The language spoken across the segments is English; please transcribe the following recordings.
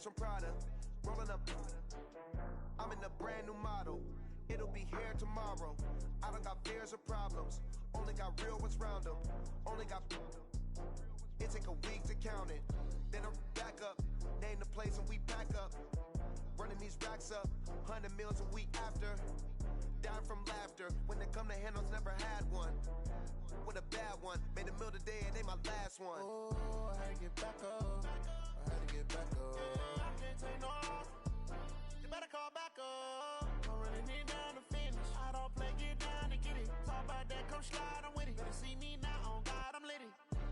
some Prada. Rolling up, I'm in a brand new model. It'll be here tomorrow. I don't got fears or problems. Only got real ones round them. Only got. It take a week to count it. Then I'm back up. Name the place and we pack up. Running these racks up. 100 meals a week after. Dying from laughter. When it come to handles, never had one. With a bad one. Made a meal today and they my last one. Oh, I had to get back up. I had to get back up. I can't take no loss. You better call back up. I'm running it down to finish. I don't play, get down to get it. Talk about that, come slide, I'm with it. Better see me now, on God, I'm litty.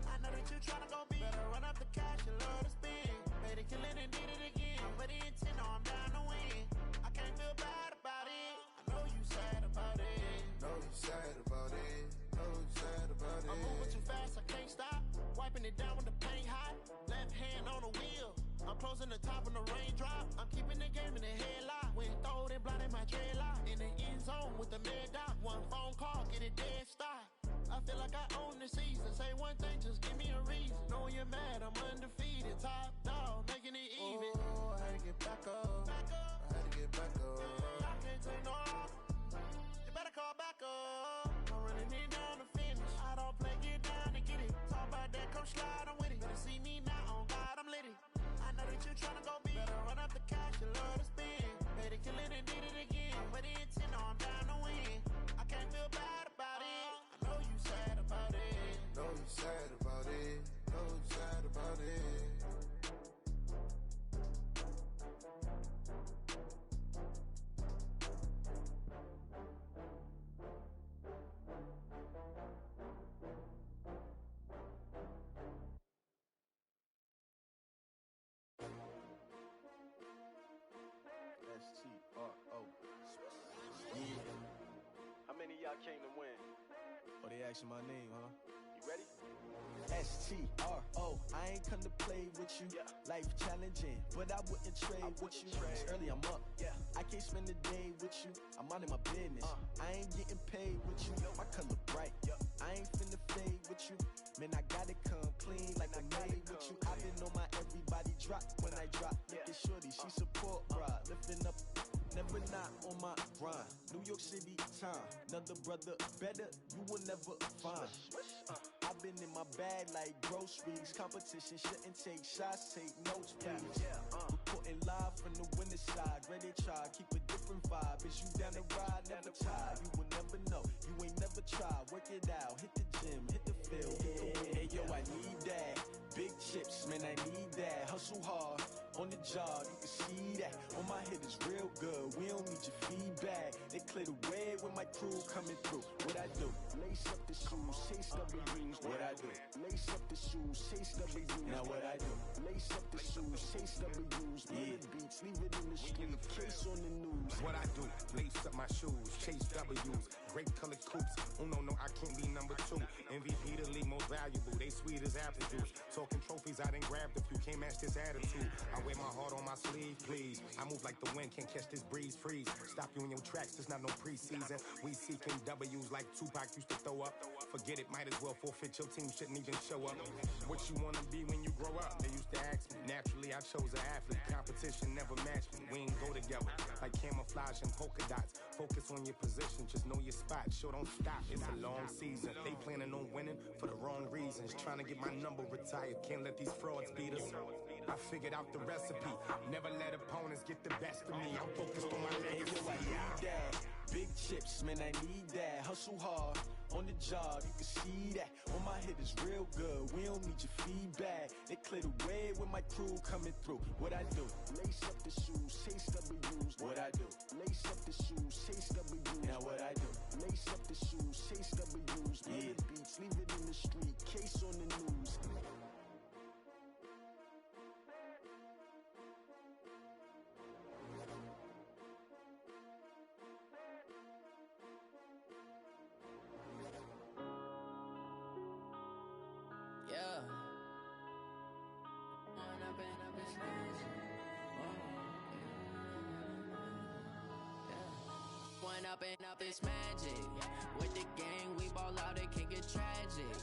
I know that you tryna go big. Better run up the cash, you love to spend. Made it, kill it, and did it again. But the intent, no, I'm down to win. I can't feel bad about it. I know you sad about it. Know you sad about it. Know you sad about it. I'm moving too fast, I can't stop. Wiping it down with the paint hot. Left hand on the wheel. I'm closing the top when the raindrop. I'm keeping the game in the headlock. When throwed and blinded my dreadlock. In the end zone with the mad dot. One phone call, get it dead stop. I feel like I own the season. Say one thing, just give me a reason. Knowing you're mad, I'm undefeated. Top dog, making it even. Oh, I had to get back up. I had to get back up. I can't take no loss. You better call back up. I'm running it down to finish. I don't play, get down to get it. Talk about that, come slide, I'm with it. Better see me now, on God, I'm litty. I know that you tryna go big. Better run up the cash, you love to spend. Made it, kill it, and did it again. But the intent, no, I'm down to win. I can't feel bad about it. I know you sad about it. Know you sad about it. Know you sad about it. S-T-R-O. Yeah. How many of y'all came to win? Oh, they asking my name, huh? You ready? S-T-R-O. I ain't come to play with you. Yeah. Life challenging, but I wouldn't trade with you. It's early, I'm up. Yeah. I can't spend the day with you. I'm out of my business. I ain't getting paid with you. My color bright. I ain't finna fade with you. Man, I gotta come clean like I made with you. I been on my everybody drop when I drop. Look at shorty, she support ride. Lifting up, never not on my grind. New York City time. Another brother better, you will never find. I've been in my bag like groceries. Competition shouldn't take shots, take notes, please. Reporting live from the winter side. Ready to try, keep a different vibe. Is you down the ride, never tired. You will never know, you ain't never tried. Work it out, hit the gym, hit the field, hit the wind. Hey yo, I need that. Big chips, man, I need that. Hustle hard, on the job, you can see that. On my head is real good, we don't need your feedback. They clear the way when my crew coming through. What I do? Lace up the shoes, chase W's. What I do? Lace up the shoes, chase W's. Now what I do? Lace up the shoes, chase W's. Yeah. Beats, leave it in the street, case on the news. What I do? Lace up my shoes, chase W's. Great colored coops. Oh no, I can't be number 2. MVP the league most valuable. They sweet as apple juice. Talking trophies, I done grabbed a few. Can't match this attitude. I wear my heart on my sleeve, please. I move like the wind, can't catch this breeze, freeze. Stop you in your tracks, there's not no preseason. We seeking W's like Tupac used to throw up. Forget it, might as well forfeit. Your team shouldn't even show up. What you wanna be when you grow up? They used to ask me. Naturally, I chose an athlete. Competition never matched me. We ain't go together like camouflage and polka dots. Focus on your position, just know your spot. Sure, don't stop. It's a long season. They planning on winning for the wrong reasons. Trying to get my number retired. Can't let these frauds beat us. I figured out the recipe. Never let opponents get the best of me. I'm focused on my legacy. I need that. Big chips, man, I need that. Hustle hard, on the job, you can see that. On my head is real good, we don't need your feedback. They clear the way when my crew coming through. What I do? Lace up the shoes, chase W's. What I do? Lace up the shoes, chase W's. Now what I do? Lace up the shoes, chase W's. Yeah. Beats, leave it in the street, case on the news. Yeah. One up and up, it's magic. With the gang, we ball out, it can get tragic.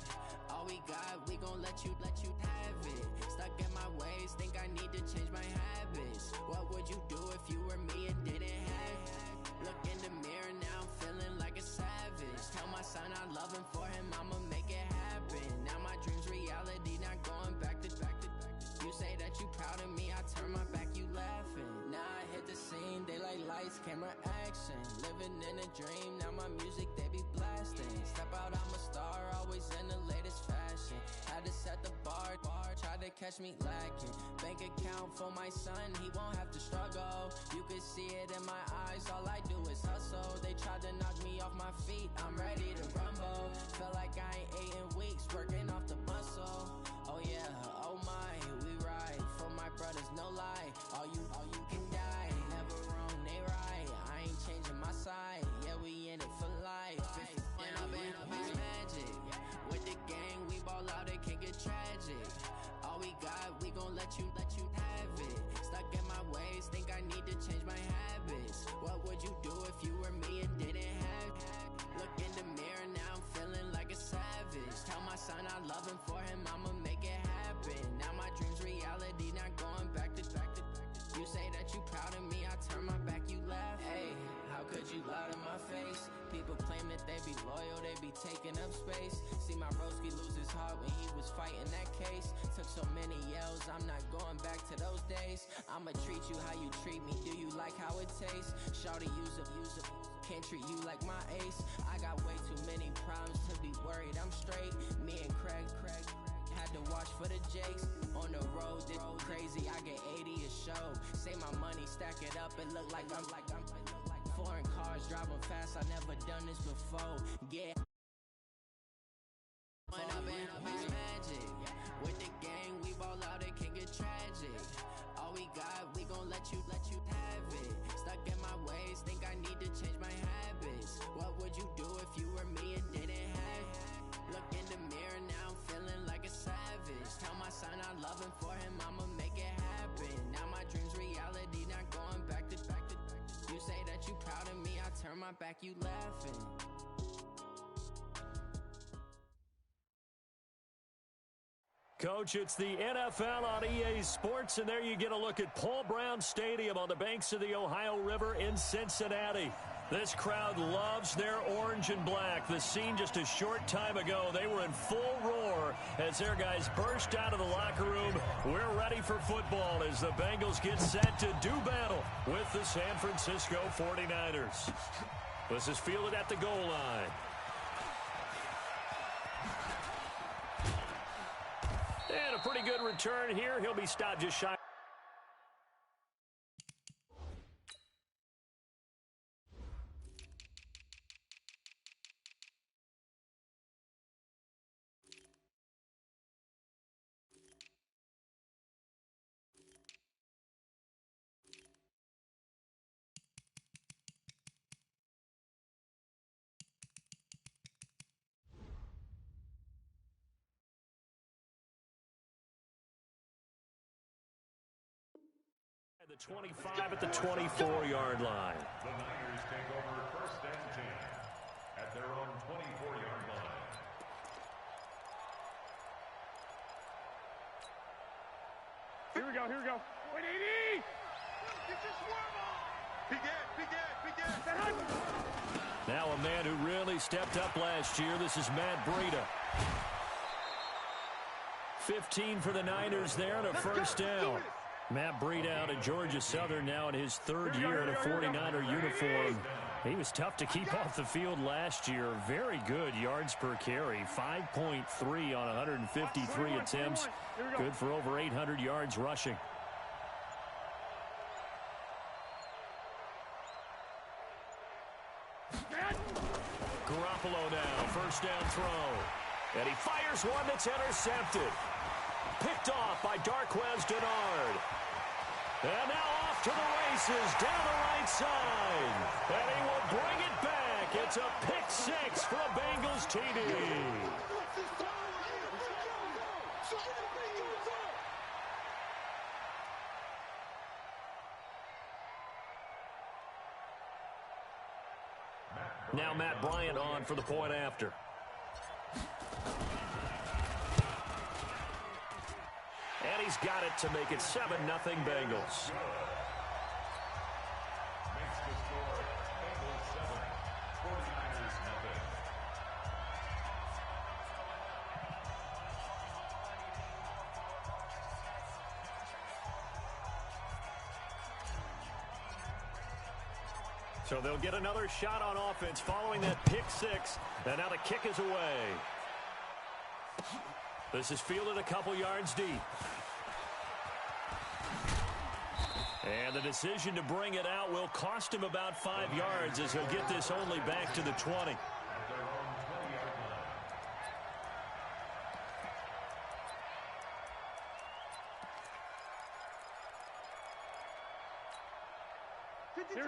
All we got, we gon' let you have it. Stuck in my ways, think I need to change my habits. What would you do if you were me and didn't have it? Look in the mirror, now I'm feeling like a savage. Tell my son I love him, for him I'ma make it happen. Now my dream's reality, not going back to. You say that you proud of me, I turn my back, you laughing. Now I hit the scene, daylight lights, camera action. Living in a dream, now my music they be blasting. Step out, I'm a star, always in the latest fashion. Had to set the bar, try to catch me lacking. Bank account for my son, he won't have to struggle. You can see it in my eyes, all I do is hustle. They tried to knock me off my feet, I'm ready to rumble. Felt like I ain't ate in weeks, working off the muscle. Oh yeah, oh my, we ride for my brothers, no lie. All you can die, never wrong, they right. I ain't changing my side, yeah, we in it for life. When I'm magic, with the gang, we ball out, it can get tragic. All we got, we gon' let you have it. Stuck in my ways, think I need to change my habits. What would you do if you were me and didn't have it? Look in the mirror, now I'm feeling like a savage. Tell my son I love him, for him I'ma make it happen. Now my dream's reality, not going back to. You say that you proud of me, I turn my back, you laugh. Hey, how could you lie to my face? People claim that they be loyal, they be taking up space. See my broski lose his heart when he was fighting that case. Took so many yells, I'm not going back to those days. I'ma treat you how you treat me, do you like how it tastes? Shawty, use up, can't treat you like my ace. I got way too many problems to be worried, I'm straight. Me and Craig had to watch for the Jakes. On the road, this crazy, I get 80 a show. Say my money, stack it up, it look like I'm foreign cars, driving fast, I never done this before. Yeah. When I'm in magic, with the gang, we ball out, it can get tragic. All we got, we gon' let you have it. Stuck in my ways, think I need to change my habits. What would you do if you were me and didn't have it? Look in the mirror, now I'm feeling like a savage. Tell my son I love him, for him I'ma make it happen. Now my dream's reality, not going back to. You say that you proud of me, I turn my back, you laughing. Coach, it's the NFL on EA Sports, and there you get a look at Paul Brown Stadium on the banks of the Ohio River in Cincinnati. This crowd loves their orange and black. The scene just a short time ago, they were in full roar as their guys burst out of the locker room. We're ready for football as the Bengals get set to do battle with the San Francisco 49ers. This is fielded at the goal line. And a pretty good return here. He'll be stopped just shy. The 25 at the 24-yard line. The Niners take over first and 10 at their own 24-yard line. Here we go. Wait, 80! Get your swerve on! Now a man who really stepped up last year. This is Matt Breida. 15 for the Niners there and a first down. Matt Breida out at Georgia Southern now in his third year in a 49er uniform. He was tough to keep off the field last year. Very good yards per carry. 5.3 on 153 attempts. Good for over 800 yards rushing. Garoppolo now, first down throw. And he fires one that's intercepted. Picked off by Darquez Dennard. And now off to the races down the right side. And he will bring it back. It's a pick six for a Bengals TD. Now Matt Bryant on for the point after. he's got it to make it 7-0 Bengals. Makes the score Bengals 7, 49ers nothing. So they'll get another shot on offense following that pick six. And now the kick is away. This is fielded a couple yards deep. And the decision to bring it out will cost him about 5 yards as he'll get this only back to the 20.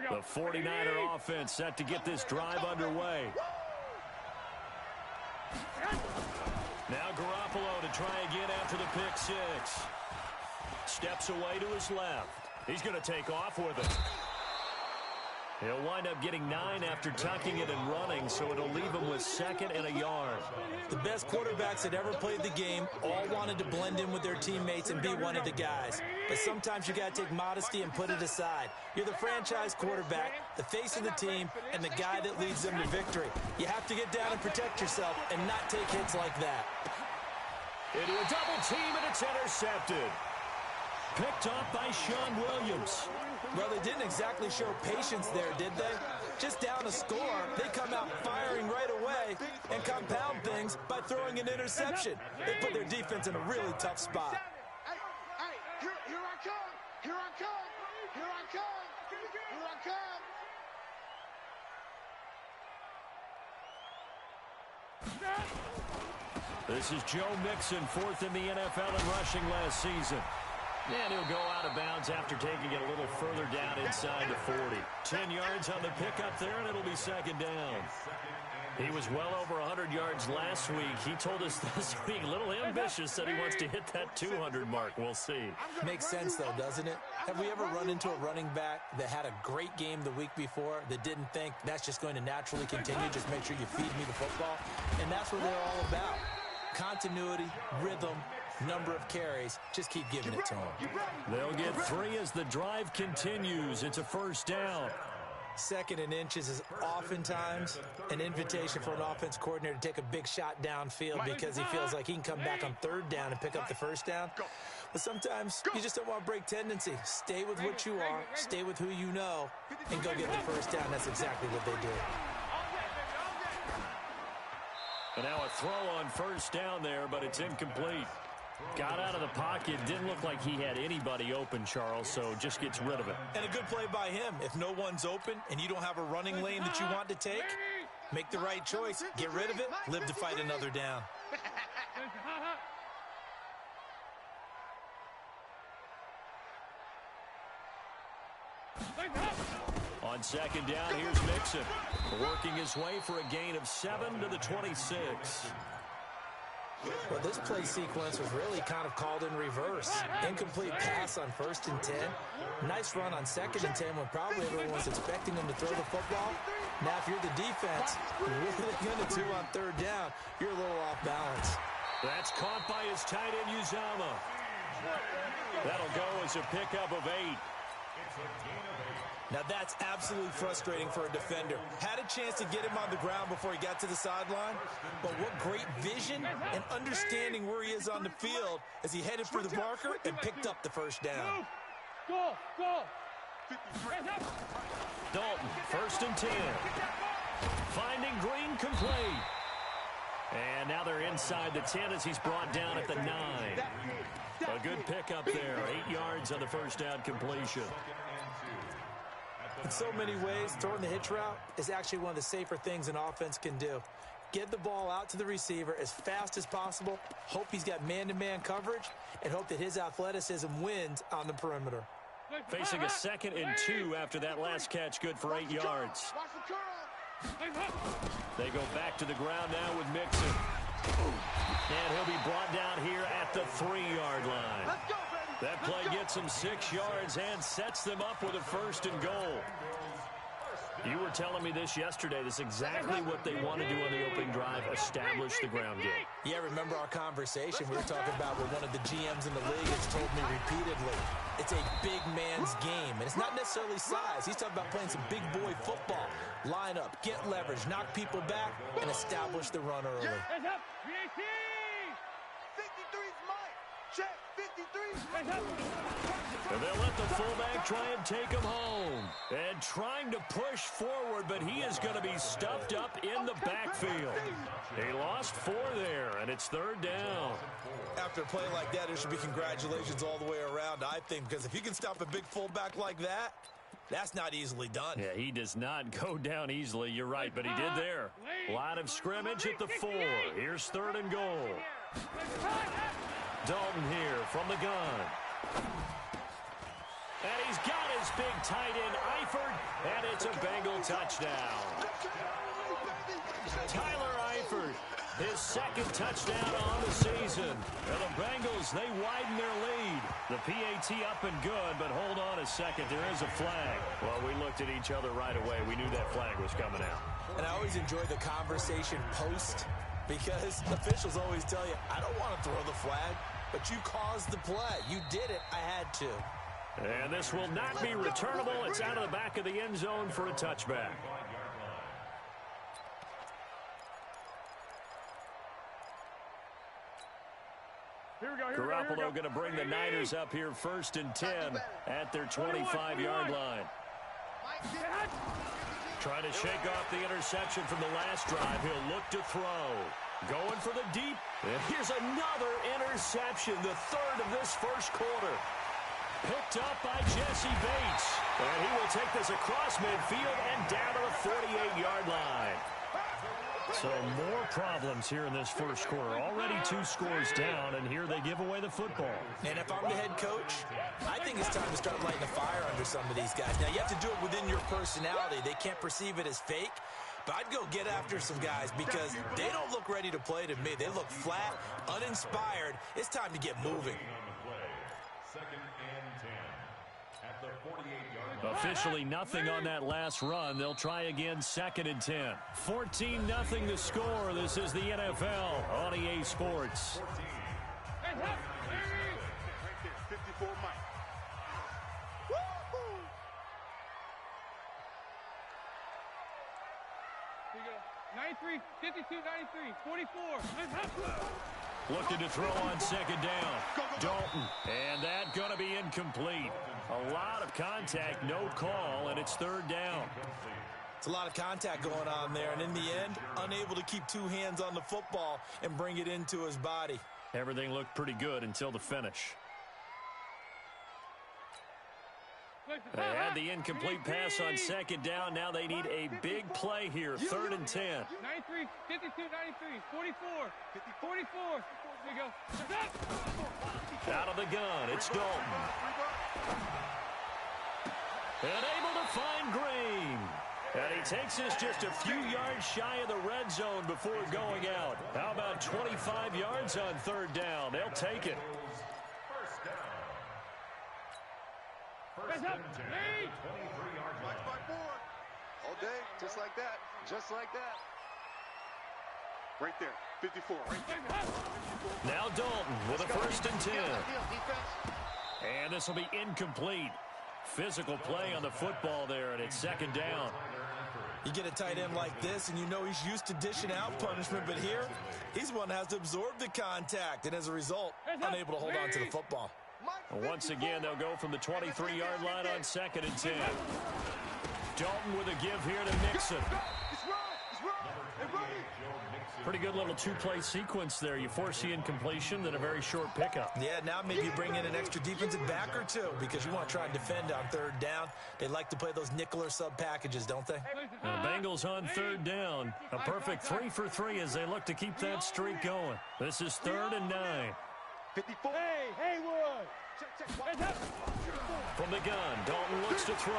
The 49er offense set to get this drive underway. Now Garoppolo to try again after the pick six. Steps away to his left. He's going to take off with it. He'll wind up getting 9 after tucking it and running, so it'll leave him with 2nd and a yard. The best quarterbacks that ever played the game all wanted to blend in with their teammates and be one of the guys. But sometimes you got to take modesty and put it aside. You're the franchise quarterback, the face of the team, and the guy that leads them to victory. You have to get down and protect yourself and not take hits like that. Into a double team, and it's intercepted. Picked off by Sean Williams. Well, they didn't exactly show patience there, did they? Just down a score, they come out firing right away and compound things by throwing an interception. They put their defense in a really tough spot. Hey, here I come. Here I come. Here I come. Here I come. This is Joe Mixon, 4th in the NFL in rushing last season. And he'll go out of bounds after taking it a little further down inside the 40. 10 yards on the pickup there, and it'll be 2nd down. He was well over 100 yards last week. He told us this week, a little ambitious, that he wants to hit that 200 mark. We'll see. Makes sense, though, doesn't it? Have we ever run into a running back that had a great game the week before that didn't think that's just going to naturally continue? Just make sure you feed me the football. And that's what they're all about. Continuity, rhythm, number of carries. Just keep giving it to them. They'll get 3 as the drive continues. It's a 1st down. 2nd and inches is oftentimes an invitation for an offense coordinator to take a big shot downfield because he feels like he can come back on 3rd down and pick up the 1st down. But sometimes you just don't want to break tendency. Stay with what you are, stay with who you know, and go get the 1st down. That's exactly what they did. And now a throw on 1st down there, but it's incomplete. Got out of the pocket. Didn't look like he had anybody open, Charles, so just gets rid of it. And a good play by him. If no one's open and you don't have a running lane that you want to take, make the right choice. Get rid of it. Live to fight another down. On 2nd down, here's Mixon, working his way for a gain of 7 to the 26. Well, this play sequence was really kind of called in reverse. Incomplete pass on 1st and 10. Nice run on 2nd and 10 when probably everyone was expecting them to throw the football. Now, if you're the defense, what are they going to do on 3rd down? You're a little off balance. That's caught by his tight end, Uzama. That'll go as a pickup of 8. Now, that's absolutely frustrating for a defender. Had a chance to get him on the ground before he got to the sideline, but what great vision and understanding where he is on the field as he headed for the marker and picked up the 1st down. Go! Dalton, 1st and 10. Finding Green complete. And now they're inside the 10 as he's brought down at the 9. A good pickup there. 8 yards on the 1st down completion. In so many ways, throwing the hitch route is actually one of the safer things an offense can do. Get the ball out to the receiver as fast as possible, hope he's got man-to-man coverage, and hope that his athleticism wins on the perimeter. Facing a 2nd and 2 after that last catch, good for 8 yards. They go back to the ground now with Mixon. And he'll be brought down here at the 3-yard line. That play gets him 6 yards and sets them up with a 1st and goal. You were telling me this yesterday. This is exactly what they want to do on the opening drive, establish the ground game. Yeah, remember our conversation we were talking about with one of the GMs in the league has told me repeatedly. It's a big man's game, and it's not necessarily size. He's talking about playing some big boy football. Line up, get leverage, knock people back, and establish the run early. Hands up. 53's mine. Check. 53. And they'll let the fullback try and take him home. And trying to push forward, but he is going to be stuffed up in the backfield. He lost 4 there, and it's third down. After a play like that, there should be congratulations all the way around, I think, because if you can stop a big fullback like that, that's not easily done. Yeah, he does not go down easily. You're right, but he did there. Line of scrimmage at the 4. Here's third and goal. Dalton here from the gun. And he's got his big tight end, Eifert, and it's a Bengal touchdown. Tyler Eifert, his second touchdown on the season. And the Bengals, they widen their lead. The PAT up and good, but hold on a second. There is a flag. Well, we looked at each other right away. We knew that flag was coming out. And I always enjoy the conversation post because officials always tell you, I don't want to throw the flag, but you caused the play. You did it. I had to. And this will not be returnable. It's out of the back of the end zone for a touchback. Garoppolo going to bring the Niners up here first and 10 at their 25-yard line. Trying to shake off the interception from the last drive. He'll look to throw. Going for the deep. And here's another interception, the third of this first quarter. Picked up by Jesse Bates. And he will take this across midfield and down to the 48-yard line. So more problems here in this first quarter. Already 2 scores down, and here they give away the football. And if I'm the head coach, I think it's time to start lighting a fire under some of these guys. Now, you have to do it within your personality. They can't perceive it as fake. But I'd go get after some guys because they don't look ready to play to me. They look flat, uninspired. It's time to get moving. Officially nothing on that last run. They'll try again, second and 10. 14-0 the score. This is the NFL on EA Sports. Right there, 54 Mike. Woo-hoo! Here you go. 93, 52, 93, 44. Looking to throw on second down. Dalton. And that going to be incomplete. A lot of contact, no call, and it's third down. It's a lot of contact going on there, and in the end, unable to keep 2 hands on the football and bring it into his body. Everything looked pretty good until the finish. They had the incomplete pass on second down. Now they need a big play here. Third and 10. 93, 52, 93, 44, 44. Here you go. Out of the gun, it's Dalton. And able to find Green. And he takes us just a few yards shy of the red zone before going out. How about 25 yards on third down? They'll take it. First and 10, 23-yard line. All day, just like that. Just like that. Right there, 54. Right there. Now Dalton with a first and 10. And this will be incomplete. Physical play on the football there, and it's second down. You get a tight end like this, and you know he's used to dishing out punishment, but here, he's one that has to absorb the contact, and as a result, unable to hold on to the football. Once again, they'll go from the 23-yard line on second and 10. Dalton with a give here to Mixon. Pretty good little 2-play sequence there. You force the incompletion, then a very short pickup. Yeah, now maybe bring in an extra defensive back or 2 because you want to try and defend on third down. They like to play those nickel or sub packages, don't they? The Bengals on third down. A perfect 3 for 3 as they look to keep that streak going. This is third and 9. 54. Hey, Haywood. From the gun, Dalton looks to throw.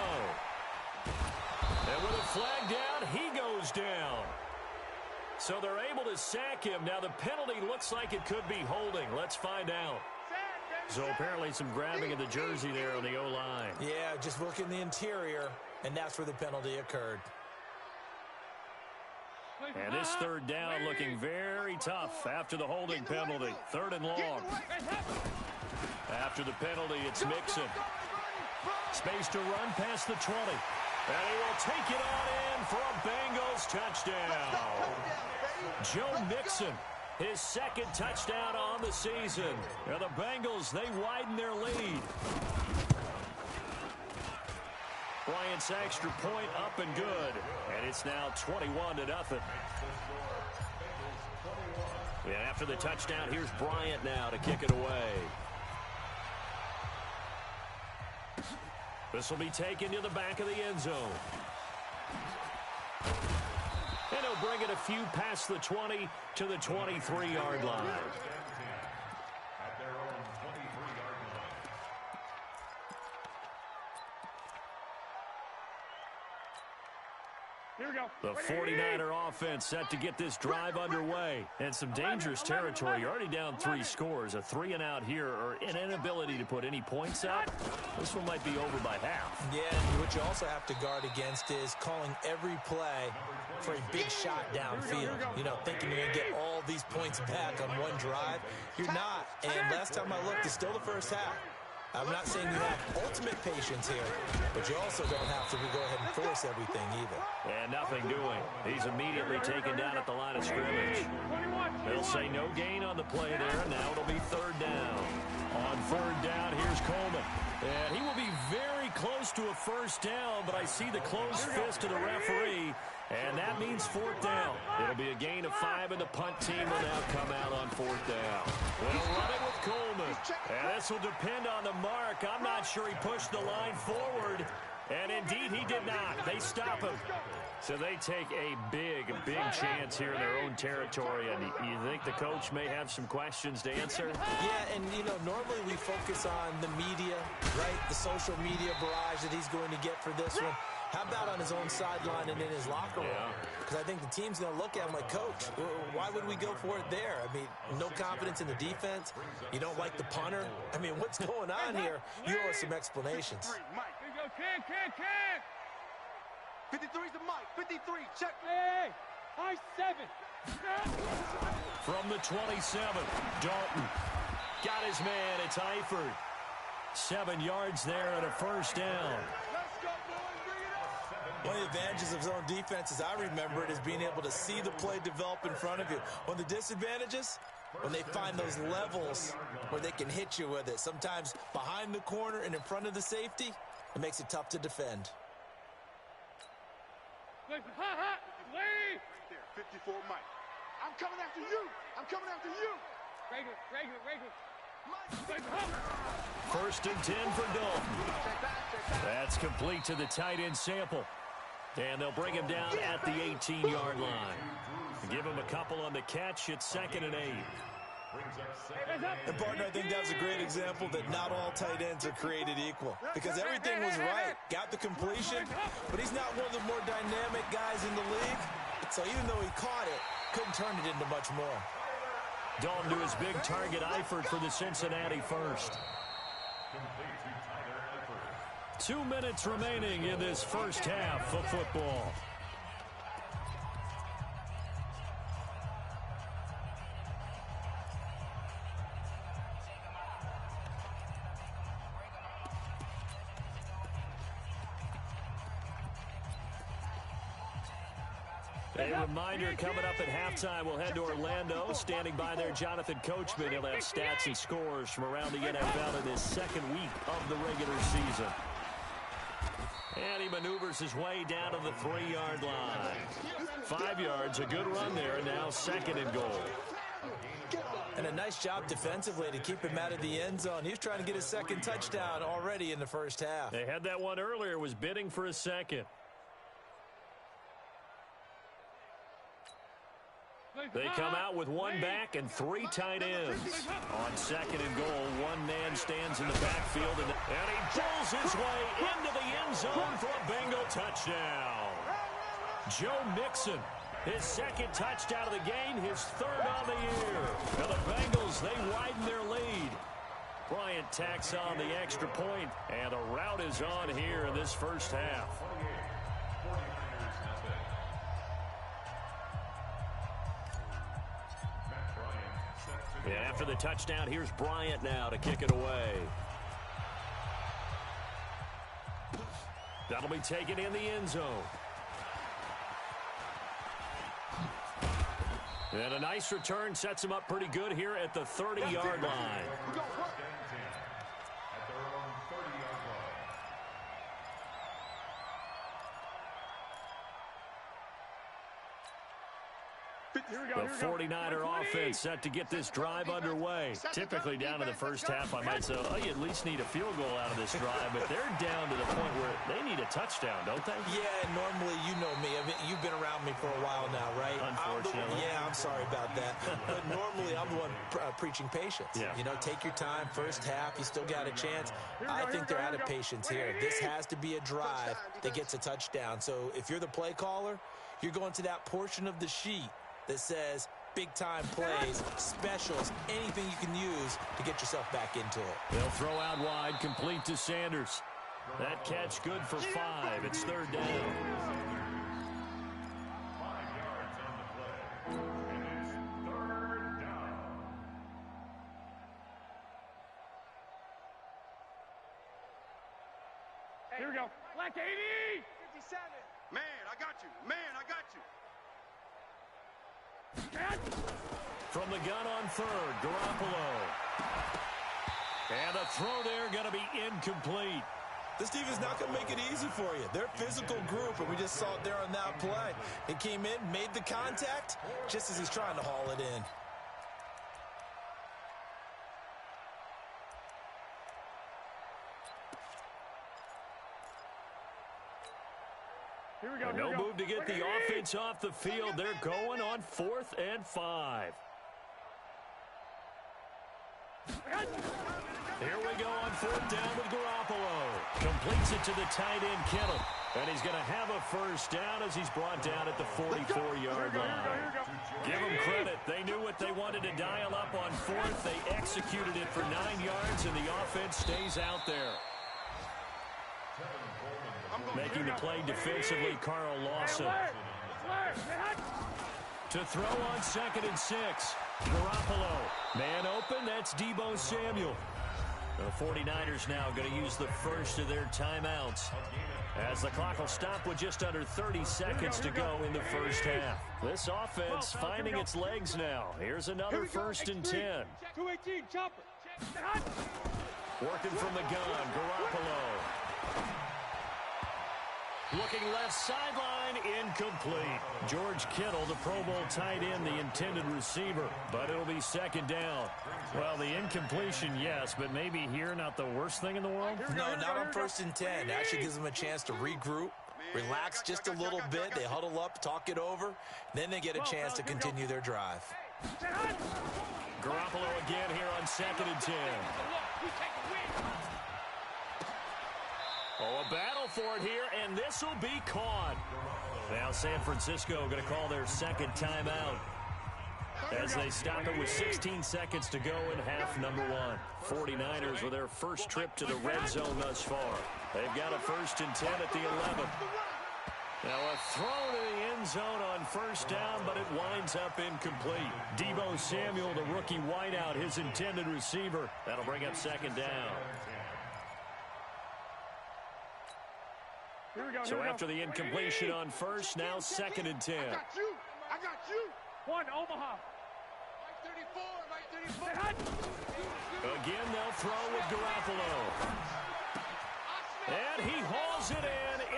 And with a flag down, he goes down. So they're able to sack him. Now the penalty looks like it could be holding. Let's find out. So apparently some grabbing of the jersey there on the O-line. Yeah, just look in the interior, and that's where the penalty occurred. And this third down looking very tough after the holding penalty. 3rd and long. After the penalty, it's Mixon. Space to run past the 20. And he will take it on in for a Bengals touchdown. Joe Mixon, his 2nd touchdown on the season. And the Bengals, they widen their lead. Bryant's extra point up and good. And it's now 21-0. And after the touchdown, here's Bryant now to kick it away. This will be taken to the back of the end zone. And he'll bring it a few past the 20 to the 23-yard line. Here we go. The 49er offense set to get this drive underway. And some dangerous territory. You're already down 3 scores. A 3-and-out here or an inability to put any points up. This one might be over by half. Yeah, what you also have to guard against is calling every play for a big shot downfield. You know, thinking you're going to get all these points back on one drive. You're not. And last time I looked, it's still the first half. I'm not saying you have ultimate patience here, but you also don't have to go ahead and force everything either. And nothing doing. He's immediately taken down at the line of scrimmage. They'll say no gain on the play there. Now it'll be 3rd down. On 3rd down, here's Coleman. And he will be very close to a first down, but I see the closed fist of the referee, and that means 4th down. It'll be a gain of 5, and the punt team will now come out on 4th down. They'll run it with Coleman. And this will depend on the mark. I'm not sure he pushed the line forward. And indeed, he did not. They stop him. So they take a big chance here in their own territory. And you think the coach may have some questions to answer? Yeah, and, you know, normally we focus on the media, right? The social media barrage that he's going to get for this one. How about on his own sideline and in his locker room? Because I think the team's going to look at him like, Coach, why would we go for it there? I mean, no confidence in the defense. You don't like the punter. I mean, what's going on here? You owe us some explanations. 53's the mic. 53, check. Hey, high 7. From the 27, Dalton got his man. It's Eifert. 7 yards there and a first down. One of the advantages of zone defense, as I remember it, is being able to see the play develop in front of you. One of the disadvantages, when they find those levels where they can hit you with it, sometimes behind the corner and in front of the safety, it makes it tough to defend. Right there, 54 Mike. I'm coming after you. I'm coming after you. Regular. 1st and 10 for Dalton. That's complete to the tight end Sample. And they'll bring him down at the 18-yard line. Give him a couple on the catch. It's 2nd and 8. And, partner, I think that was a great example that not all tight ends are created equal. Because everything was right. Got the completion, but he's not one of the more dynamic guys in the league. So even though he caught it, couldn't turn it into much more. Dalton to his big target, Eifert, for the Cincinnati first. 2 minutes remaining in this first half of football. A reminder, coming up at halftime, we'll head to Orlando. Standing by there, Jonathan Coachman. He'll have stats and scores from around the NFL in this 2nd week of the regular season. And he maneuvers his way down to the 3-yard line. 5 yards, a good run there, and now 2nd and goal. And a nice job defensively to keep him out of the end zone. He was trying to get his 2nd touchdown already in the first half. They had that one earlier, was bidding for a 2nd. They come out with 1 back and 3 tight ends. On 2nd and goal, 1 man stands in the backfield, and he pulls his way into the end zone for a Bengal touchdown. Joe Mixon, his 2nd touchdown of the game, his 3rd on the year. Now the Bengals, they widen their lead. Bryant tacks on the extra point, and a rout is on here in this first half. And after the touchdown, here's Bryant now to kick it away. That'll be taken in the end zone. And a nice return sets him up pretty good here at the 30-yard line. The 49er offense set to get this drive underway. Typically down to the first half, I might say, oh, you at least need a field goal out of this drive, but they're down to the point where they need a touchdown, don't they? Yeah, normally, you know me. I mean, you've been around me for a while now, right? Unfortunately. I'm sorry about that. But normally, I'm the one preaching patience. Yeah. You know, take your time. First half, you still got a chance. I think they're out of patience here. This has to be a drive that gets a touchdown. So if you're the play caller, you're going to that portion of the sheet that says big-time plays, specials, anything you can use to get yourself back into it. They'll throw out wide, complete to Sanders. That catch good for 5. It's third down. 5 yards on the play, and it's third down. Here we go. Black 80! 57. Man, I got you. Man, I got you. From the gun on third, Garoppolo. And a throw there going to be incomplete. This defense not going to make it easy for you. They're a physical group, and we just saw it there on that play. He came in, made the contact, just as he's trying to haul it in. Here we go. No move to get the offense off the field. They're going on 4th and 5. Here we go on 4th down with Garoppolo. Completes it to the tight end, Kittle. And he's going to have a first down as he's brought down at the 44-yard line. Give them credit. They knew what they wanted to dial up on 4th. They executed it for 9 yards, and the offense stays out there. Making the play defensively, Carl Lawson. To throw on 2nd and 6. Garoppolo. Man open, that's Deebo Samuel. The 49ers now going to use the first of their timeouts, as the clock will stop with just under 30 seconds to go in the first half. This offense finding its legs now. Here's another 1st and 10. 218, chopper. Working from the gun, Garoppolo. Looking left sideline, incomplete. George Kittle, the Pro Bowl tight end, the intended receiver, but it'll be 2nd down. Well, the incompletion, yes, but maybe here not the worst thing in the world? No, not on 1st and 10. Actually gives them a chance to regroup, relax just a little bit. They huddle up, talk it over, then they get a chance to continue their drive. Garoppolo again here on 2nd and 10. Oh, a battle for it here, and this will be caught. Now San Francisco going to call their 2nd timeout as they stop it with 16 seconds to go in half number 1. 49ers with their first trip to the red zone thus far. They've got a 1st and 10 at the 11. Now a throw to the end zone on 1st down, but it winds up incomplete. Deebo Samuel, the rookie wideout, his intended receiver. That'll bring up 2nd down. So after the incompletion on 1st, now 2nd and 10. I got you. 1, Omaha. Mike 34. Again, they'll throw with Garoppolo. And he hauls it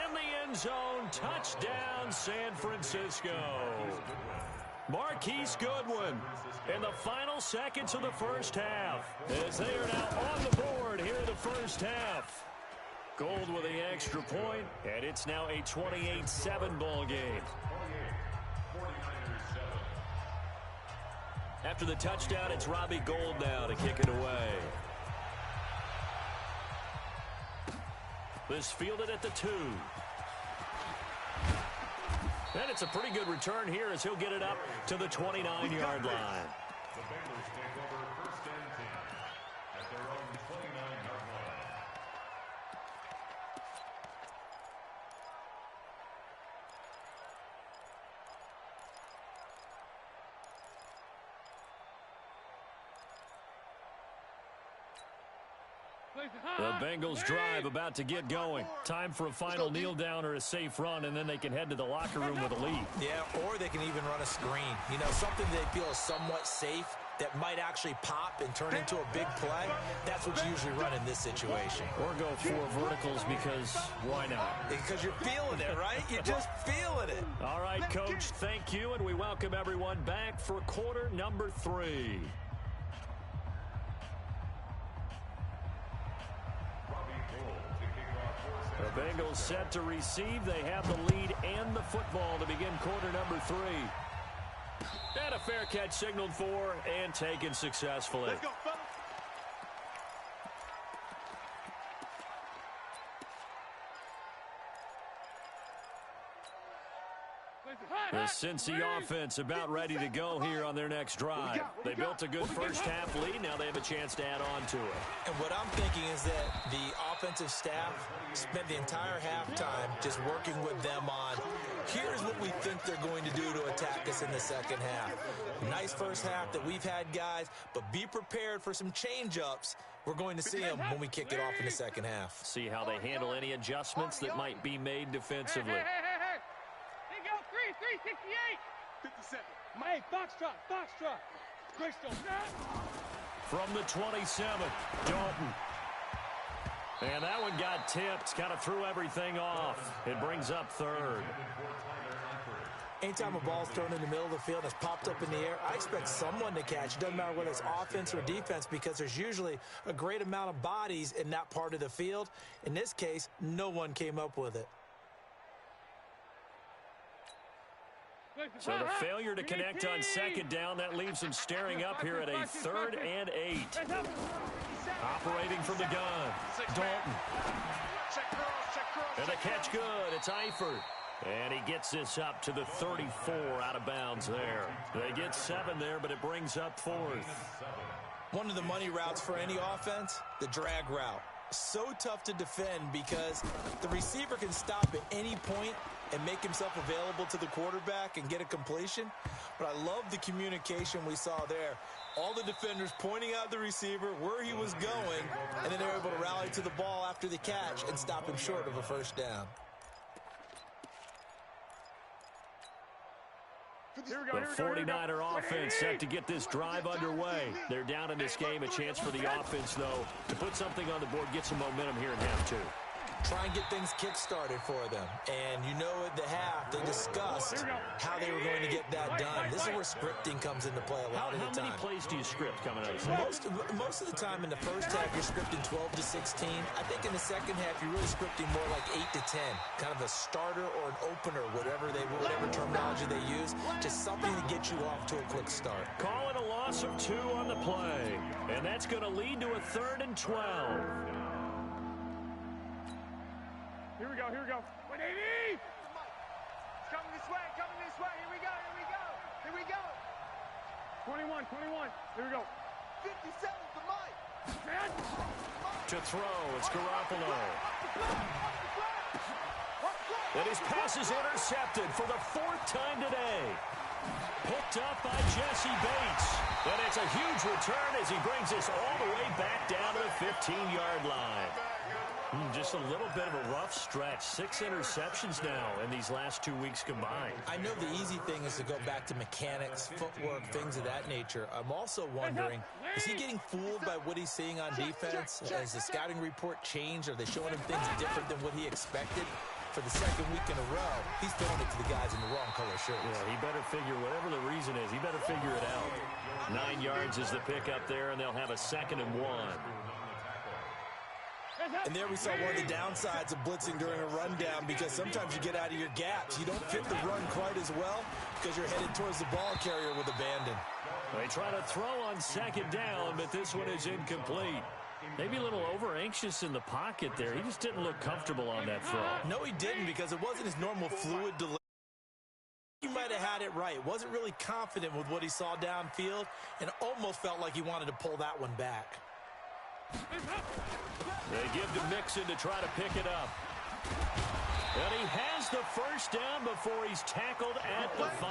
in the end zone. Touchdown, San Francisco. Marquise Goodwin in the final seconds of the first half, as they are now on the board here in the first half. Gold with the extra point, and it's now a 28-7 ball game. After the touchdown, it's Robbie Gould now to kick it away. This fielded at the 2. And it's a pretty good return here as he'll get it up to the 29-yard line. The Bengals take over 1st and 10 at their own The Bengals drive about to get going. Time for a final kneel down or a safe run, and then they can head to the locker room with a lead. Yeah, or they can even run a screen. You know, something they feel is somewhat safe that might actually pop and turn into a big play. That's what's usually run in this situation. Or go 4 verticals because why not? Because you're feeling it, right? You're just feeling it. All right, Coach, thank you, and we welcome everyone back for quarter number 3. The Bengals set to receive. They have the lead and the football to begin quarter number 3. And a fair catch signaled for and taken successfully. Let's go, fellas. The Cincy offense about ready to go here on their next drive. They built a good first half lead. Now they have a chance to add on to it. And what I'm thinking is that the offensive staff spent the entire halftime just working with them on, here's what we think they're going to do to attack us in the second half. Nice first half that we've had, guys, but be prepared for some change-ups. We're going to see them when we kick it off in the second half. See how they handle any adjustments that might be made defensively. 57. Mate, Foxtrot. Crystal. From the 27, Dalton. And that one got tipped. Kind of threw everything off. It brings up third. Anytime a ball's thrown in the middle of the field and it's popped up in the air, I expect someone to catch. It doesn't matter whether it's offense or defense because there's usually a great amount of bodies in that part of the field. In this case, no one came up with it. So the failure to connect on second down, that leaves them staring up here at a 3rd and 8. Operating from the gun, Dalton. And the catch good, it's Eifert. And he gets this up to the 34 out of bounds there. They get 7 there, but it brings up 4th. One of the money routes for any offense, the drag route. So tough to defend because the receiver can stop at any point and make himself available to the quarterback and get a completion. But I love the communication we saw there. All the defenders pointing out the receiver, where he was going, and then they were able to rally to the ball after the catch and stop him short of a first down. The 49er offense set to get this drive underway. They're down in this game. A chance for the offense, though, to put something on the board, get some momentum here in half 2. Try and get things kick-started for them. And you know at the half, they discussed how they were going to get that done. This is where scripting comes into play a lot of the time. How many plays do you script coming out? Most of the time in the first half, you're scripting 12 to 16. I think in the second half, you're really scripting more like 8 to 10. Kind of a starter or an opener, whatever terminology they use. Just something to get you off to a quick start. Call it a loss of 2 on the play. And that's going to lead to a 3rd and 12. Here we go. 180! It's coming this way. Here we go. 21. Here we go. 57 to Mike. To throw, it's Garoppolo. And his pass is intercepted for the 4th time today. Picked up by Jesse Bates. And it's a huge return as he brings this all the way back down to the 15-yard line. Just a little bit of a rough stretch. 6 interceptions now in these last 2 weeks combined. I know the easy thing is to go back to mechanics, footwork, things of that nature. I'm also wondering, is he getting fooled by what he's seeing on defense? Has the scouting report changed? Are they showing him things different than what he expected? For the 2nd week in a row, he's throwing it to the guys in the wrong color shirts. Yeah, he better figure, whatever the reason is, he better figure it out. 9 yards is the pickup there, and they'll have a 2nd and 1. And there we saw one of the downsides of blitzing during a rundown because sometimes you get out of your gaps. You don't fit the run quite as well because you're headed towards the ball carrier with abandon. They try to throw on 2nd down, but this one is incomplete. Maybe a little over-anxious in the pocket there. He just didn't look comfortable on that throw. No, he didn't because it wasn't his normal fluid delivery. He might have had it right. Wasn't really confident with what he saw downfield and almost felt like he wanted to pull that one back. They give to Mixon to try to pick it up. And he has the first down before he's tackled at the 5.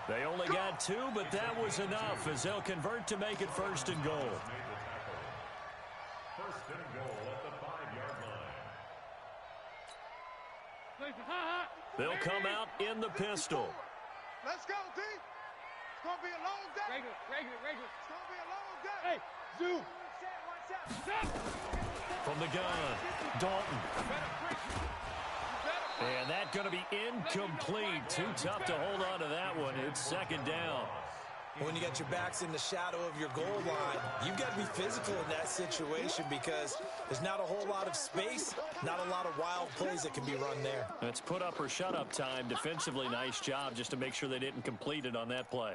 They only got 2, but that was enough as they'll convert to make it 1st and goal. They'll come out in the pistol. Let's go, D. It's going to be a long day. Regular. It's going to be a long day. Hey, Zoo. From the gun, Dalton. And that's going to be incomplete. Too tough to hold on to that one. It's second down. When you got your backs in the shadow of your goal line, you've got to be physical in that situation because there's not a whole lot of space, not a lot of wild plays that can be run there. It's put up or shut up time. Defensively, nice job just to make sure they didn't complete it on that play.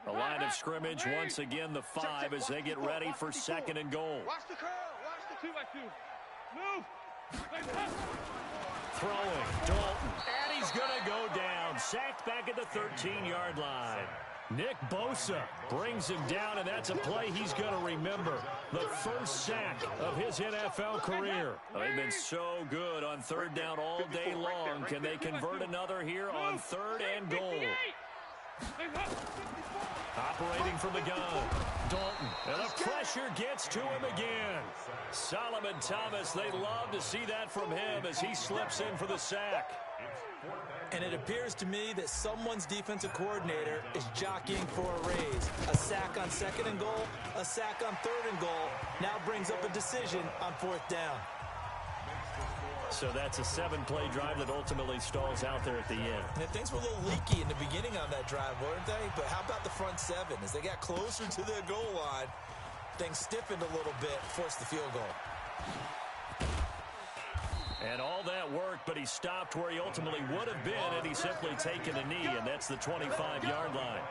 The line of scrimmage, once again, the 5 as they get ready for second and goal. Watch the curl. Watch the 2x2. Move. Throwing, Dalton, and he's going to go down. Sacked back at the 13-yard line. Nick Bosa brings him down, and that's a play he's going to remember. The first sack of his NFL career. They've been so good on third down all day long. Can they convert another here on third and goal? Operating from the gun, Dalton, and the pressure gets to him again. Solomon Thomas, they love to see that from him as he slips in for the sack. And it appears to me that someone's defensive coordinator is jockeying for a raise. A sack on second and goal, a sack on third and goal, now brings up a decision on fourth down. So that's a 7-play drive that ultimately stalls out there at the end. And things were a little leaky in the beginning on that drive, weren't they? But how about the front 7? As they got closer to their goal line, things stiffened a little bit, forced the field goal. And all that work, but he stopped where he ultimately would have been had he simply taken a knee, and that's the 25-yard line.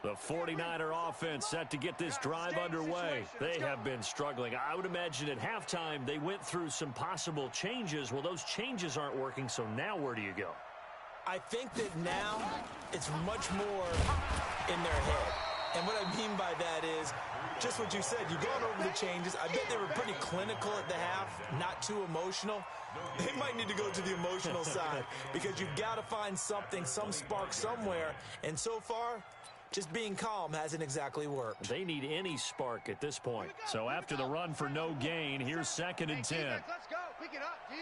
The 49er offense set to get this drive underway. They have been struggling. I would imagine at halftime they went through some possible changes. Well, those changes aren't working, so now where do you go? I think that now it's much more in their head. And what I mean by that is just what you said. You've gone over the changes. I bet they were pretty clinical at the half, not too emotional. They might need to go to the emotional side because you've got to find something, some spark somewhere. And so far, just being calm hasn't exactly worked. They need any spark at this point. So after the run for no gain, here's second and 10. Let's go. Pick it up, D.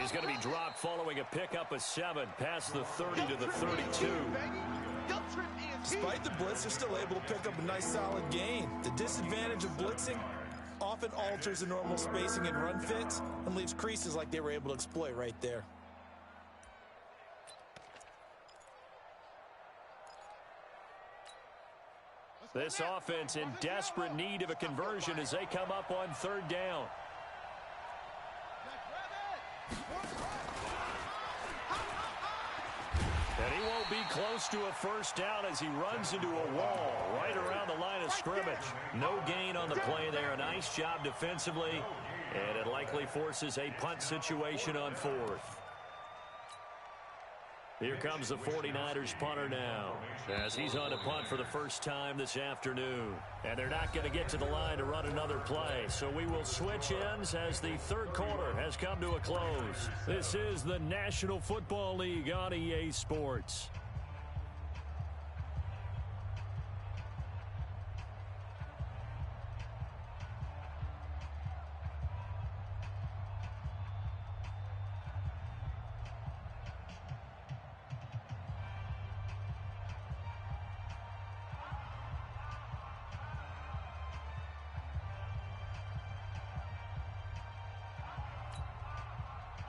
He's going to be dropped following a pickup of 7 past the 30 to the 32. Despite the blitz, they're still able to pick up a nice solid gain. The disadvantage of blitzing often alters the normal spacing and run fits and leaves creases like they were able to exploit right there. This offense in desperate need of a conversion as they come up on third down. And he won't be close to a first down as he runs into a wall right around the line of scrimmage. No gain on the play there. A nice job defensively, and it likely forces a punt situation on fourth. Here comes the 49ers punter now as he's on to punt for the first time this afternoon. And they're not going to get to the line to run another play, so we will switch ends as the third quarter has come to a close. This is the National Football League on EA Sports.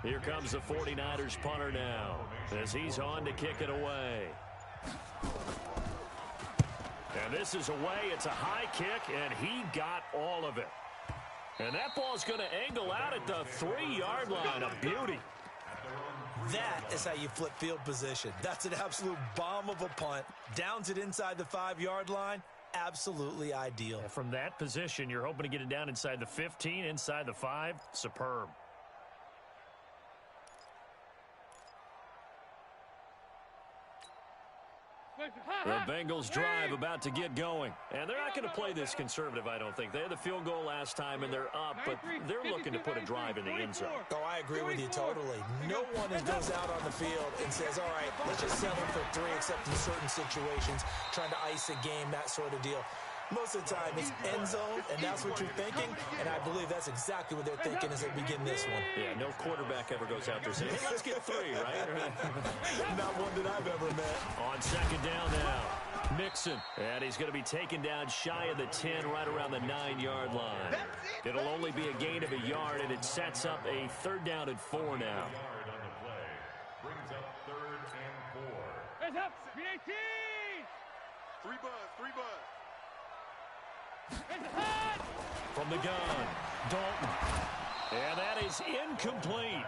Here comes the 49ers punter now as he's on to kick it away. And this is away. It's a high kick, and he got all of it. And that ball's going to angle out at the 3-yard line. A beauty. That is how you flip field position. That's an absolute bomb of a punt. Downs it inside the 5-yard line. Absolutely ideal. And from that position, you're hoping to get it down inside the 15, inside the 5. Superb. The Bengals drive about to get going. And they're not going to play this conservative, I don't think. They had the field goal last time, and they're up, but they're looking to put a drive in the end zone. Oh, I agree with you totally. No one goes out on the field and says, all right, let's just settle for 3, except in certain situations, trying to ice a game, that sort of deal. Most of the time, it's end zone, and that's what you're thinking, and I believe that's exactly what they're thinking as they begin this one. Yeah, no quarterback ever goes out there saying, hey, let's get 3, right? Not one that I've ever met. On second down now, Mixon, and he's going to be taken down shy of the 10, right around the 9-yard line. It'll only be a gain of a yard, and it sets up a 3rd down and 4 now. Brings up 3rd and 4. Hands up, 318. 3 buzz, 3 buzz. From the gun, Dalton. And that is incomplete.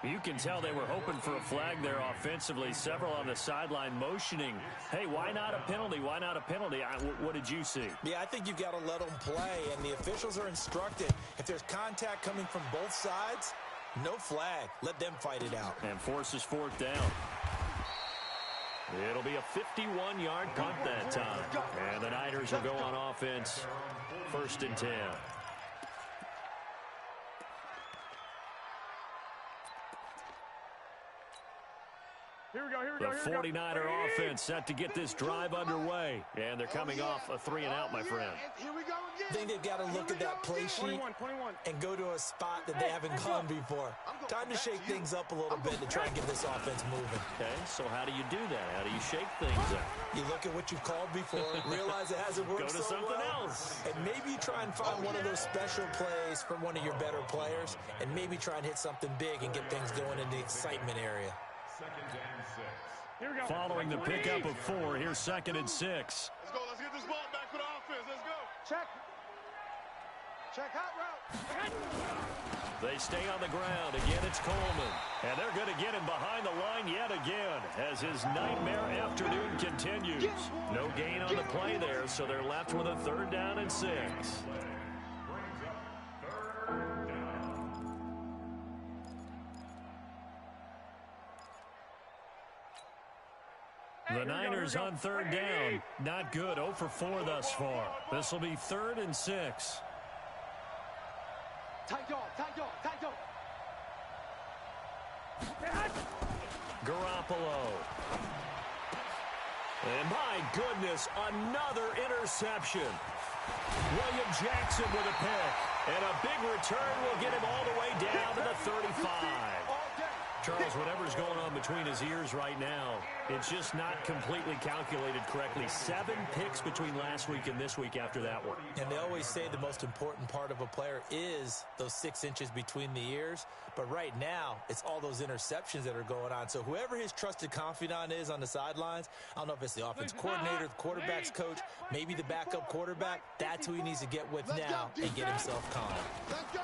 You can tell they were hoping for a flag there offensively. Several on the sideline motioning, hey, why not a penalty? Why not a penalty? What did you see? Yeah, I think you've got to let them play, and the officials are instructed. If there's contact coming from both sides, no flag. Let them fight it out. And forces 4th down. It'll be a 51-yard punt that time. And the Niners will go on offense, 1st and 10. Here we go, here we go, The 49er offense set to get this drive underway. And they're coming off a 3-and-out, my friend. Here we go again. I think they've got to look at that play sheet 21. and go to a spot that they haven't gone before. Time to shake things up a little bit to try and get this offense moving. Okay, so how do you do that? How do you shake things up? You look at what you've called before, realize it hasn't worked Go to so something well, else. and maybe you try and find one of those special plays from one of your better players, and maybe try and hit something big and get things going in the excitement area. 2nd and 6. Here we go. Following the pickup of 4, here's 2nd and 6. Let's go. Let's get this ball back for the offense. Let's go. Check. Check hot route. They stay on the ground. Again, it's Coleman. And they're going to get him behind the line yet again as his nightmare afternoon continues. No gain on the play there, so they're left with a 3rd down and 6. The Niners on 3rd down. Not good. 0 for 4 thus far. This will be 3rd and 6. Tight dog, tight dog, tight dog. Garoppolo. And my goodness, another interception. William Jackson with a pick. And a big return will get him all the way down to the 35. Charles, whatever's going on between his ears right now, it's just not completely calculated correctly. 7 picks between last week and this week after that one. And they always say the most important part of a player is those 6 inches between the ears. But right now, it's all those interceptions that are going on. So whoever his trusted confidant is on the sidelines, I don't know if it's the offense coordinator, the quarterback's coach, maybe the backup quarterback, that's who he needs to get with now and get himself calm.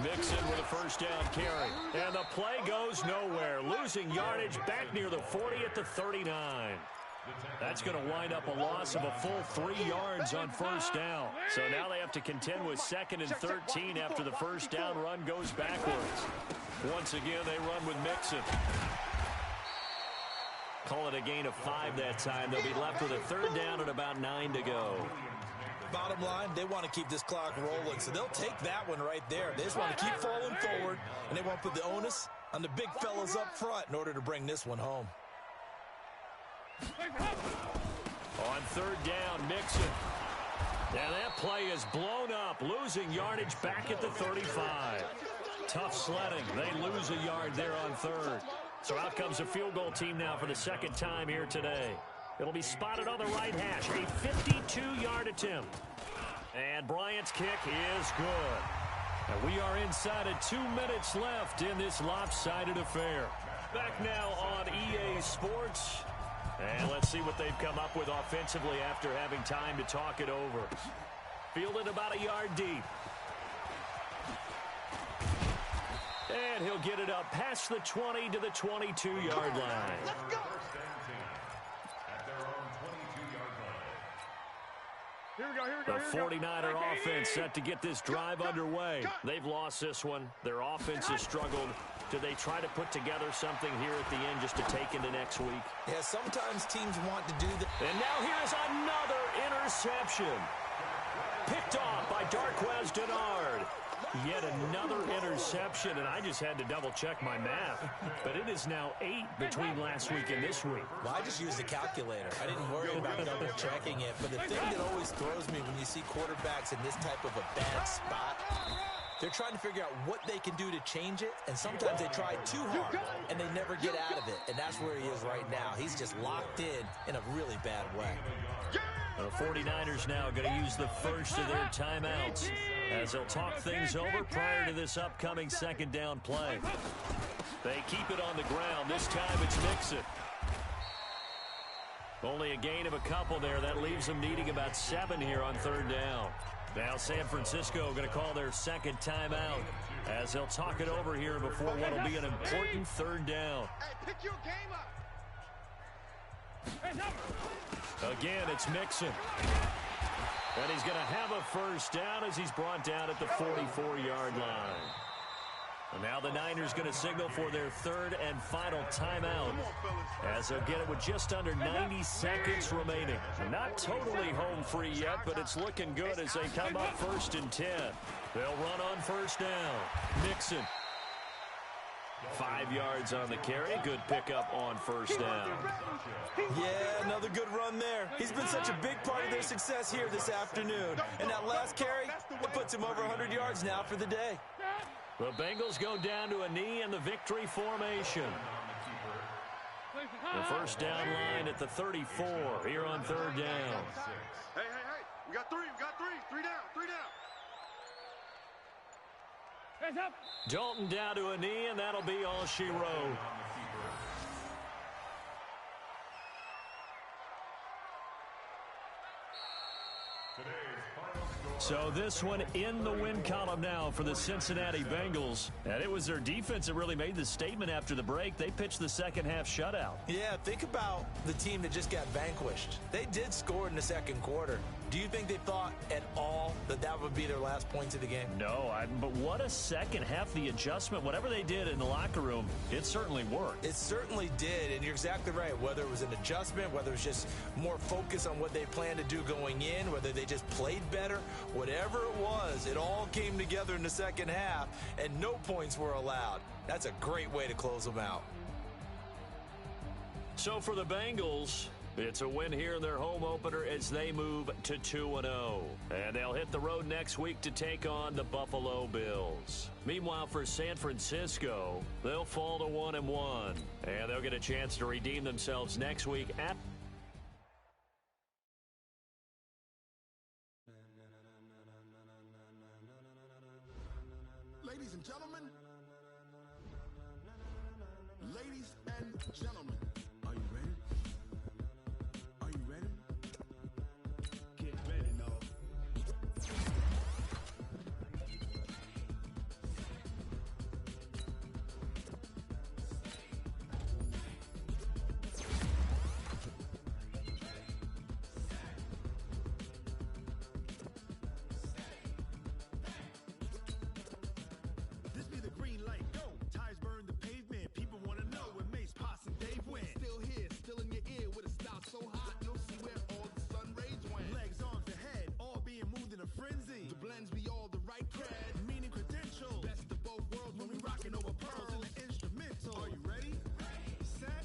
Mixon with a 1st down carry. And the play goes nowhere. Losing yardage back near the 40 at the 39. That's going to wind up a loss of a full 3 yards on 1st down. So now they have to contend with 2nd and 13 after the 1st down run goes backwards. Once again, they run with Mixon. Call it a gain of 5 that time. They'll be left with a 3rd down and about 9 to go. Bottom line, they want to keep this clock rolling, so they'll take that one right there. They just want to keep falling forward, and they want to put the onus on the big fellas up front in order to bring this one home. On 3rd down, Mixon. And that play is blown up, losing yardage back at the 35. Tough sledding. They lose a yard there on 3rd. So out comes a field goal team now for the 2nd time here today. It'll be spotted on the right hash. A 52-yard attempt. And Bryant's kick is good. And we are inside of 2 minutes left in this lopsided affair. Back now on EA Sports. And let's see what they've come up with offensively after having time to talk it over. Fielded about a yard deep. And he'll get it up past the 20 to the 22-yard line. Let's go. Here we go, The 49er offense set to get this drive underway. They've lost this one. Their offense has struggled. Do they try to put together something here at the end just to take into next week? Yeah, sometimes teams want to do that. And now here's another interception. Picked off by Darquez Denard. Yet another interception, and I just had to double-check my math. But it is now 8 between last week and this week. Well, I just used a calculator. I didn't worry about double-checking it. But the thing that always throws me when you see quarterbacks in this type of a bad spot, they're trying to figure out what they can do to change it, and sometimes they try too hard, and they never get out of it. And that's where he is right now. He's just locked in a really bad way. The 49ers now going to use the first of their timeouts as they'll talk things over prior to this upcoming second down play. They keep it on the ground. This time it's Mixon. Only a gain of a couple there. That leaves them needing about 7 here on third down. Now San Francisco going to call their second timeout as they'll talk it over here before what will be an important third down. Hey, pick your game up. Again, it's Mixon. And he's going to have a first down as he's brought down at the 44-yard line. And now the Niners going to signal for their third and final timeout as they'll get it with just under 90 seconds remaining. Not totally home free yet, but it's looking good as they come up 1st and 10. They'll run on first down. Mixon. 5 yards on the carry. Good pickup on first down. Yeah, another good run there. He's been such a big part of their success here this afternoon. And that last carry, it puts him over 100 yards now for the day. The Bengals go down to a knee in the victory formation. The first down line at the 34 here on third down. Hey. We got three. Three down. Hands up. Dalton down to a knee, and that'll be all she wrote. So this one in the win column now for the Cincinnati Bengals. And it was their defense that really made the statement after the break. They pitched the second half shutout. Yeah, think about the team that just got vanquished. They did score in the second quarter. Do you think they thought at all that that would be their last points of the game? No, but what a second half. The adjustment, whatever they did in the locker room, it certainly worked. It certainly did, and you're exactly right. Whether it was an adjustment, whether it was just more focus on what they planned to do going in, whether they just played better, whatever it was, it all came together in the second half, and no points were allowed. That's a great way to close them out. So for the Bengals, it's a win here in their home opener as they move to 2-0. And they'll hit the road next week to take on the Buffalo Bills. Meanwhile, for San Francisco, they'll fall to 1-1. And they'll get a chance to redeem themselves next week at... Ladies and gentlemen. Ladies and gentlemen. Are you ready? Are you ready? Get ready now. This be the green light, go. Tires burn the pavement. People want to know where Mace, Poss, and Dave went. Still here, still in your ear with a style so hot, you'll see where all the sun rays went. Legs, arms, the head, all being moved in a frenzy. The blends be all the right cred, meaning credentials. Best of both worlds when we rockin' over pearls in the instrumental. Are you ready? Set,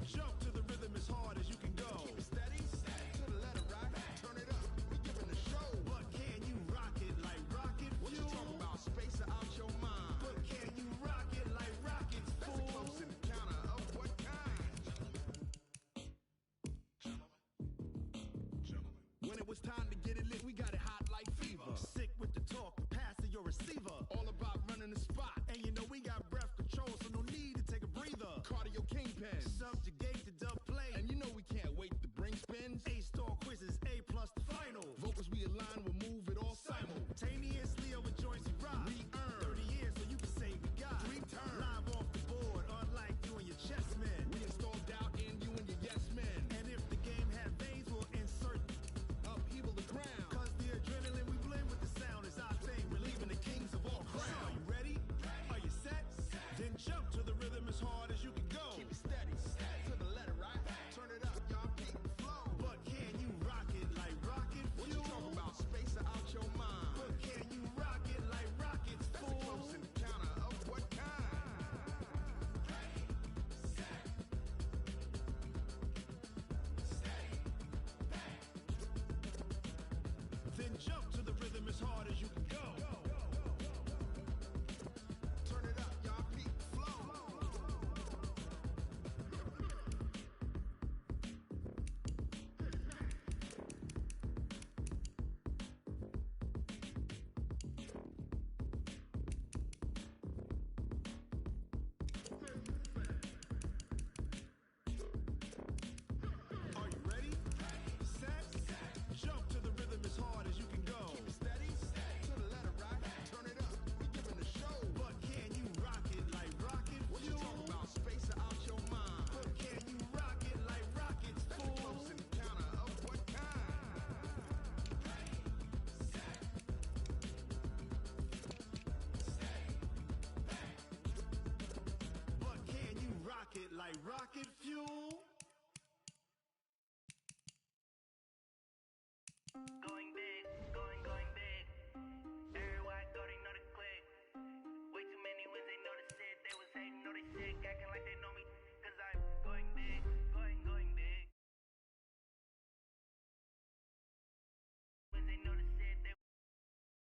jump to the rhythm as hard as you can go. Keep it steady, to the letter rock, turn it up. We giving a show, but can you rock it like rocket fuel? What you talking about? Space out your mind. But can you rock it like rockets, fool? That's a close encounter of what kind? When it was time to get it lit, we got it hot like fever. Sick with the talk, the pass to your receiver. All about running the spot. And you know we got breath control, so no need to take a breather. Cardio kingpin. Subject